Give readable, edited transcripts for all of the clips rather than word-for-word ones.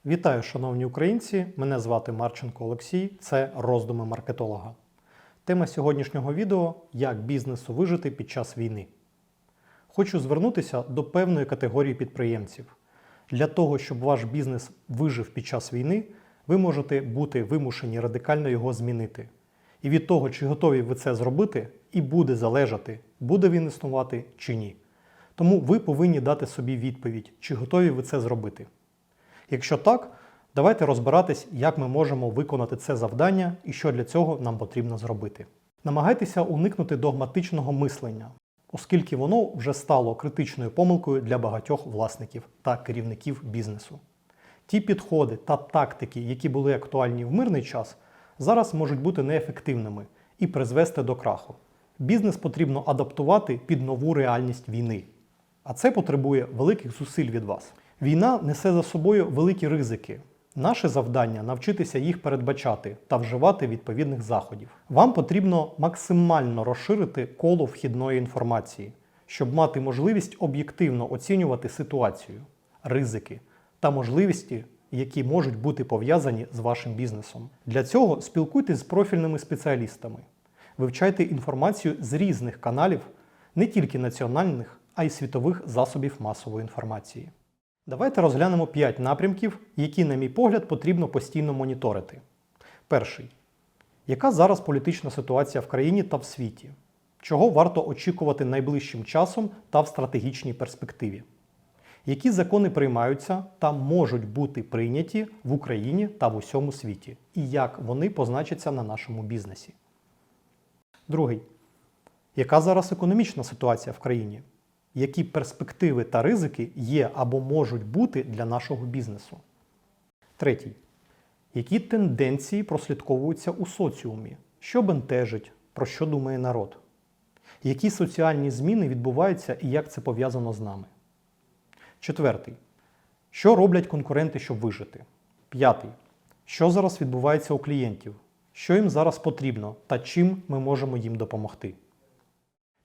Вітаю, шановні українці! Мене звати Марченко Олексій, це роздуми маркетолога. Тема сьогоднішнього відео – як бізнесу вижити під час війни. Хочу звернутися до певної категорії підприємців. Для того, щоб ваш бізнес вижив під час війни, ви можете бути вимушені радикально його змінити. І від того, чи готові ви це зробити, і буде залежати, буде він існувати чи ні. Тому ви повинні дати собі відповідь, чи готові ви це зробити. Якщо так, давайте розбиратись, як ми можемо виконати це завдання і що для цього нам потрібно зробити. Намагайтеся уникнути догматичного мислення, оскільки воно вже стало критичною помилкою для багатьох власників та керівників бізнесу. Ті підходи та тактики, які були актуальні в мирний час, зараз можуть бути неефективними і призвести до краху. Бізнес потрібно адаптувати під нову реальність війни. А це потребує великих зусиль від вас. Війна несе за собою великі ризики. Наше завдання – навчитися їх передбачати та вживати відповідних заходів. Вам потрібно максимально розширити коло вхідної інформації, щоб мати можливість об'єктивно оцінювати ситуацію, ризики та можливості, які можуть бути пов'язані з вашим бізнесом. Для цього спілкуйтесь з профільними спеціалістами. Вивчайте інформацію з різних каналів, не тільки національних, а й світових засобів масової інформації. Давайте розглянемо 5 напрямків, які, на мій погляд, потрібно постійно моніторити. Перший. Яка зараз політична ситуація в країні та в світі? Чого варто очікувати найближчим часом та в стратегічній перспективі? Які закони приймаються та можуть бути прийняті в Україні та в усьому світі? І як вони позначаться на нашому бізнесі? Другий. Яка зараз економічна ситуація в країні? Які перспективи та ризики є або можуть бути для нашого бізнесу? Третій. Які тенденції прослідковуються у соціумі? Що бентежить? Про що думає народ? Які соціальні зміни відбуваються і як це пов'язано з нами? Четвертий. Що роблять конкуренти, щоб вижити? П'ятий. Що зараз відбувається у клієнтів? Що їм зараз потрібно та чим ми можемо їм допомогти?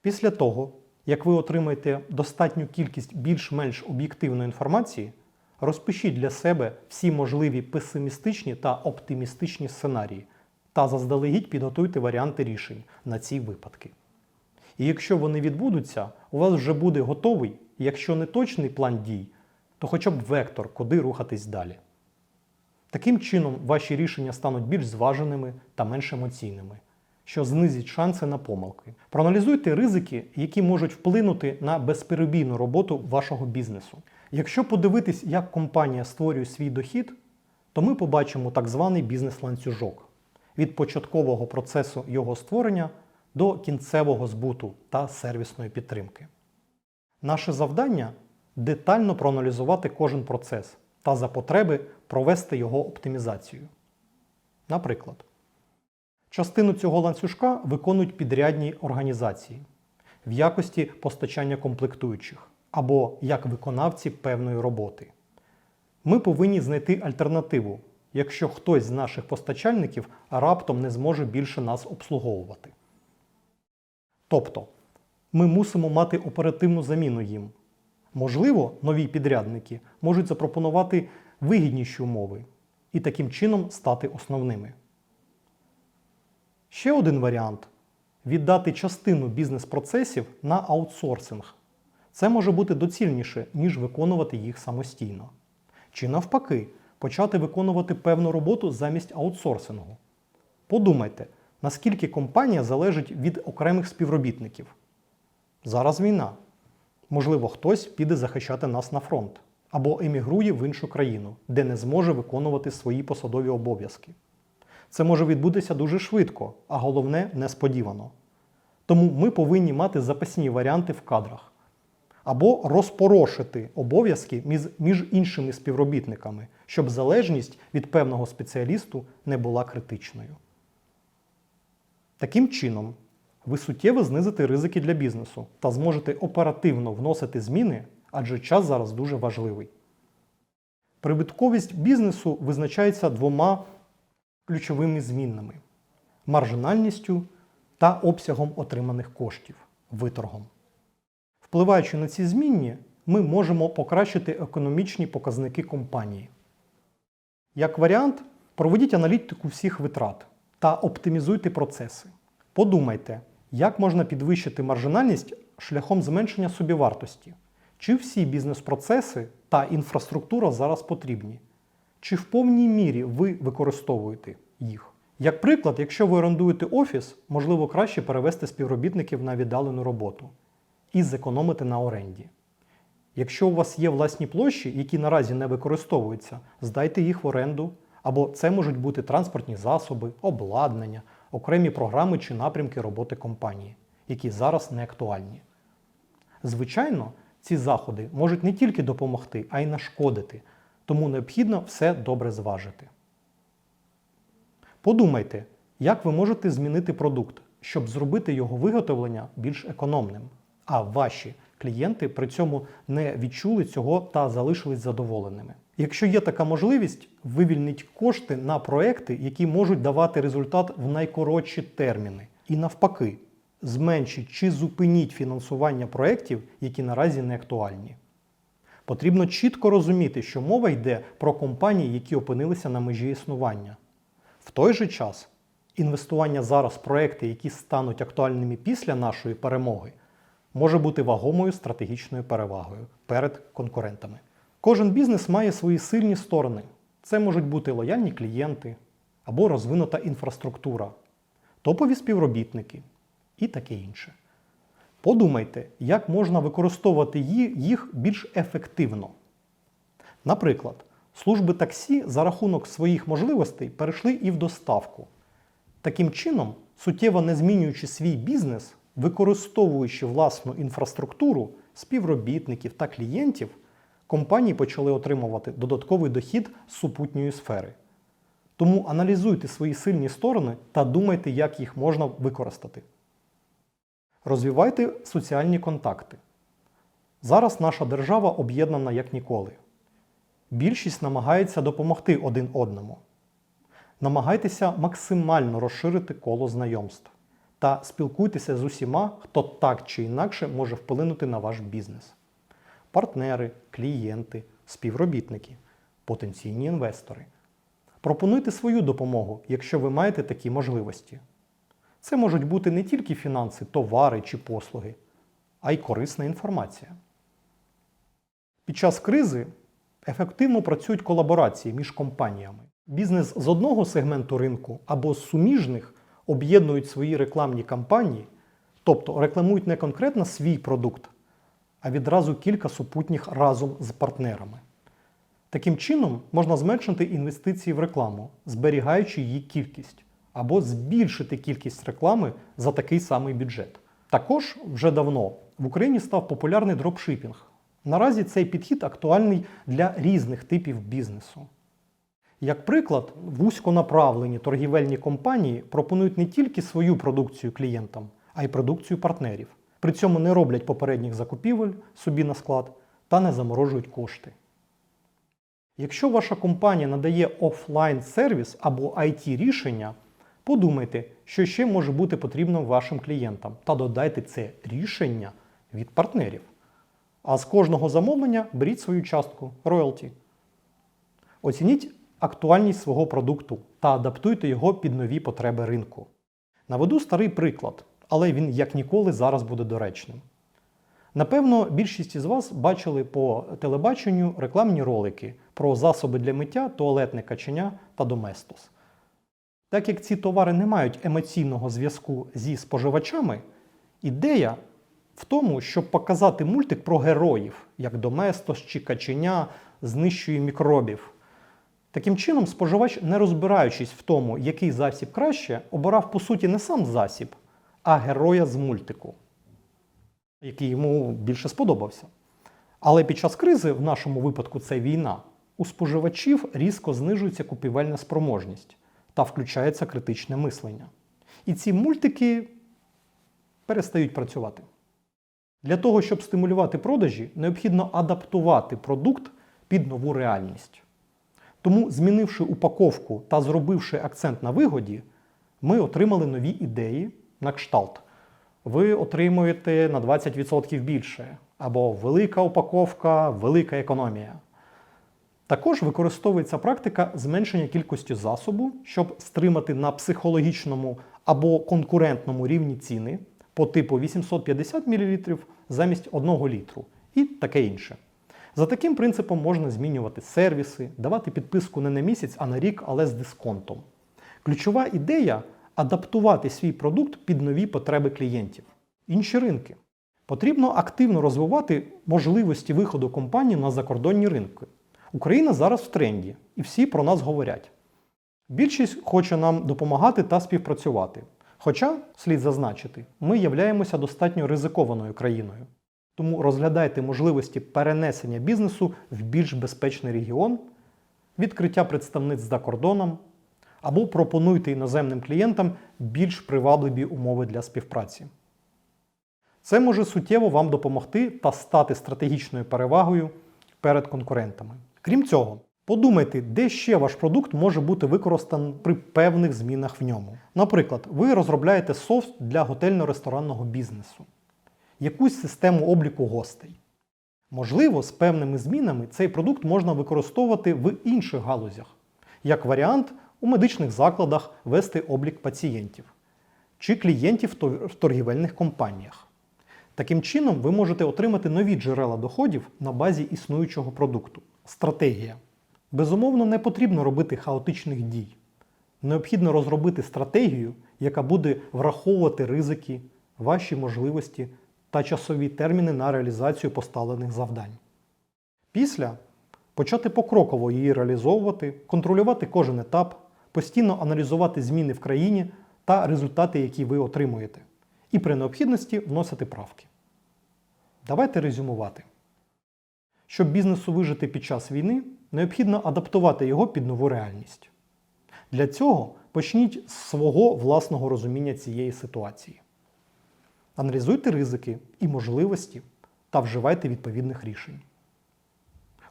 Після того, як ви отримаєте достатню кількість більш-менш об'єктивної інформації, розпишіть для себе всі можливі песимістичні та оптимістичні сценарії та заздалегідь підготуйте варіанти рішень на ці випадки. І якщо вони відбудуться, у вас вже буде готовий, якщо не точний план дій, то хоча б вектор, куди рухатись далі. Таким чином, ваші рішення стануть більш зваженими та менш емоційними, що знизить шанси на помилки. Проаналізуйте ризики, які можуть вплинути на безперебійну роботу вашого бізнесу. Якщо подивитись, як компанія створює свій дохід, то ми побачимо так званий бізнес-ланцюжок від початкового процесу його створення до кінцевого збуту та сервісної підтримки. Наше завдання – детально проаналізувати кожен процес та за потреби провести його оптимізацію. Наприклад, частину цього ланцюжка виконують підрядні організації в якості постачання комплектуючих або як виконавці певної роботи. Ми повинні знайти альтернативу, якщо хтось з наших постачальників раптом не зможе більше нас обслуговувати. Тобто, ми мусимо мати оперативну заміну їм. Можливо, нові підрядники можуть запропонувати вигідніші умови і таким чином стати основними. Ще один варіант – віддати частину бізнес-процесів на аутсорсинг. Це може бути доцільніше, ніж виконувати їх самостійно. Чи навпаки, почати виконувати певну роботу замість аутсорсингу. Подумайте, наскільки компанія залежить від окремих співробітників. Зараз війна. Можливо, хтось піде захищати нас на фронт або емігрує в іншу країну, де не зможе виконувати свої посадові обов'язки. Це може відбутися дуже швидко, а головне – несподівано. Тому ми повинні мати запасні варіанти в кадрах. Або розпорошити обов'язки між іншими співробітниками, щоб залежність від певного спеціалісту не була критичною. Таким чином, ви суттєво знизите ризики для бізнесу та зможете оперативно вносити зміни, адже час зараз дуже важливий. Прибутковість бізнесу визначається двома ключовими змінними – маржинальністю та обсягом отриманих коштів – виторгом. Впливаючи на ці змінні, ми можемо покращити економічні показники компанії. Як варіант, проведіть аналітику всіх витрат та оптимізуйте процеси. Подумайте, як можна підвищити маржинальність шляхом зменшення собівартості. Чи всі бізнес-процеси та інфраструктура зараз потрібні? Чи в повній мірі ви використовуєте їх? Як приклад, якщо ви орендуєте офіс, можливо краще перевести співробітників на віддалену роботу і зекономити на оренді. Якщо у вас є власні площі, які наразі не використовуються, здайте їх в оренду, або це можуть бути транспортні засоби, обладнання, окремі програми чи напрямки роботи компанії, які зараз не актуальні. Звичайно, ці заходи можуть не тільки допомогти, а й нашкодити, тому необхідно все добре зважити. Подумайте, як ви можете змінити продукт, щоб зробити його виготовлення більш економним, а ваші клієнти при цьому не відчули цього та залишились задоволеними. Якщо є така можливість, вивільніть кошти на проекти, які можуть давати результат в найкоротші терміни. І навпаки, зменшіть чи зупиніть фінансування проєктів, які наразі не актуальні. Потрібно чітко розуміти, що мова йде про компанії, які опинилися на межі існування. В той же час, інвестування зараз в проекти, які стануть актуальними після нашої перемоги, може бути вагомою стратегічною перевагою перед конкурентами. Кожен бізнес має свої сильні сторони. Це можуть бути лояльні клієнти або розвинута інфраструктура, топові співробітники і таке інше. Подумайте, як можна використовувати їх більш ефективно. Наприклад, служби таксі за рахунок своїх можливостей перейшли і в доставку. Таким чином, суттєво не змінюючи свій бізнес, використовуючи власну інфраструктуру, співробітників та клієнтів, компанії почали отримувати додатковий дохід з супутньої сфери. Тому аналізуйте свої сильні сторони та думайте, як їх можна використати. Розвивайте соціальні контакти. Зараз наша держава об'єднана як ніколи. Більшість намагається допомогти один одному. Намагайтеся максимально розширити коло знайомств та спілкуйтеся з усіма, хто так чи інакше може вплинути на ваш бізнес. Партнери, клієнти, співробітники, потенційні інвестори. Пропонуйте свою допомогу, якщо ви маєте такі можливості. Це можуть бути не тільки фінанси, товари чи послуги, а й корисна інформація. Під час кризи ефективно працюють колаборації між компаніями. Бізнес з одного сегменту ринку або з суміжних об'єднують свої рекламні кампанії, тобто рекламують не конкретно свій продукт, а відразу кілька супутніх разом з партнерами. Таким чином можна зменшити інвестиції в рекламу, зберігаючи її кількість, або збільшити кількість реклами за такий самий бюджет. Також вже давно в Україні став популярний дропшипінг. Наразі цей підхід актуальний для різних типів бізнесу. Як приклад, вузьконаправлені торгівельні компанії пропонують не тільки свою продукцію клієнтам, а й продукцію партнерів. При цьому не роблять попередніх закупівель собі на склад та не заморожують кошти. Якщо ваша компанія надає офлайн-сервіс або IT-рішення, подумайте, що ще може бути потрібно вашим клієнтам та додайте це рішення від партнерів. А з кожного замовлення беріть свою частку – роялті. Оцініть актуальність свого продукту та адаптуйте його під нові потреби ринку. Наведу старий приклад, але він як ніколи зараз буде доречним. Напевно, більшість із вас бачили по телебаченню рекламні ролики про засоби для миття, туалетне каченя та Доместос. Так як ці товари не мають емоційного зв'язку зі споживачами, ідея в тому, щоб показати мультик про героїв, як Доместос чи каченя знищує мікробів. Таким чином, споживач, не розбираючись в тому, який засіб краще, обирав по суті не сам засіб, а героя з мультику, який йому більше сподобався. Але під час кризи, в нашому випадку це війна, у споживачів різко знижується купівельна спроможність та включається критичне мислення. І ці мультики перестають працювати. Для того, щоб стимулювати продажі, необхідно адаптувати продукт під нову реальність. Тому, змінивши упаковку та зробивши акцент на вигоді, ми отримали нові ідеї на кшталт. Ви отримуєте на 20% більше, або велика упаковка, велика економія. Також використовується практика зменшення кількості засобу, щоб стримати на психологічному або конкурентному рівні ціни по типу 850 мл замість 1 літру і таке інше. За таким принципом можна змінювати сервіси, давати підписку не на місяць, а на рік, але з дисконтом. Ключова ідея – адаптувати свій продукт під нові потреби клієнтів. Інші ринки. Потрібно активно розвивати можливості виходу компанії на закордонні ринки. Україна зараз в тренді, і всі про нас говорять. Більшість хоче нам допомагати та співпрацювати. Хоча, слід зазначити, ми являємося достатньо ризикованою країною. Тому розглядайте можливості перенесення бізнесу в більш безпечний регіон, відкриття представництв за кордоном, або пропонуйте іноземним клієнтам більш привабливі умови для співпраці. Це може суттєво вам допомогти та стати стратегічною перевагою перед конкурентами. Крім цього, подумайте, де ще ваш продукт може бути використаний при певних змінах в ньому. Наприклад, ви розробляєте софт для готельно-ресторанного бізнесу, якусь систему обліку гостей. Можливо, з певними змінами цей продукт можна використовувати в інших галузях. Як варіант, у медичних закладах вести облік пацієнтів чи клієнтів в торгівельних компаніях. Таким чином, ви можете отримати нові джерела доходів на базі існуючого продукту. Стратегія. Безумовно, не потрібно робити хаотичних дій. Необхідно розробити стратегію, яка буде враховувати ризики, ваші можливості та часові терміни на реалізацію поставлених завдань. Після почати покроково її реалізовувати, контролювати кожен етап, постійно аналізувати зміни в країні та результати, які ви отримуєте. І при необхідності вносити правки. Давайте резюмувати. Щоб бізнесу вижити під час війни, необхідно адаптувати його під нову реальність. Для цього почніть з свого власного розуміння цієї ситуації. Аналізуйте ризики і можливості та вживайте відповідних рішень.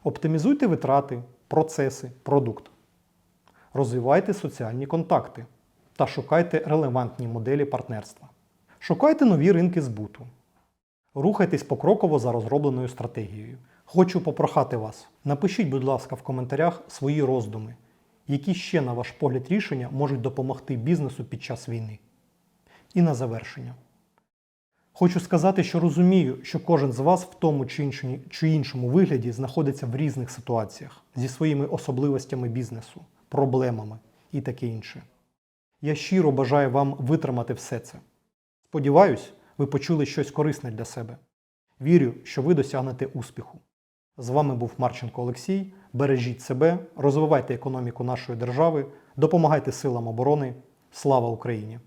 Оптимізуйте витрати, процеси, продукт. Розвивайте соціальні контакти та шукайте релевантні моделі партнерства. Шукайте нові ринки збуту. Рухайтесь покроково за розробленою стратегією. Хочу попрохати вас, напишіть, будь ласка, в коментарях свої роздуми, які ще, на ваш погляд, рішення можуть допомогти бізнесу під час війни. І на завершення. Хочу сказати, що розумію, що кожен з вас в тому чи іншому вигляді знаходиться в різних ситуаціях, зі своїми особливостями бізнесу, проблемами і таке інше. Я щиро бажаю вам витримати все це. Сподіваюсь, ви почули щось корисне для себе. Вірю, що ви досягнете успіху. З вами був Марченко Олексій. Бережіть себе, розвивайте економіку нашої держави, допомагайте силам оборони. Слава Україні!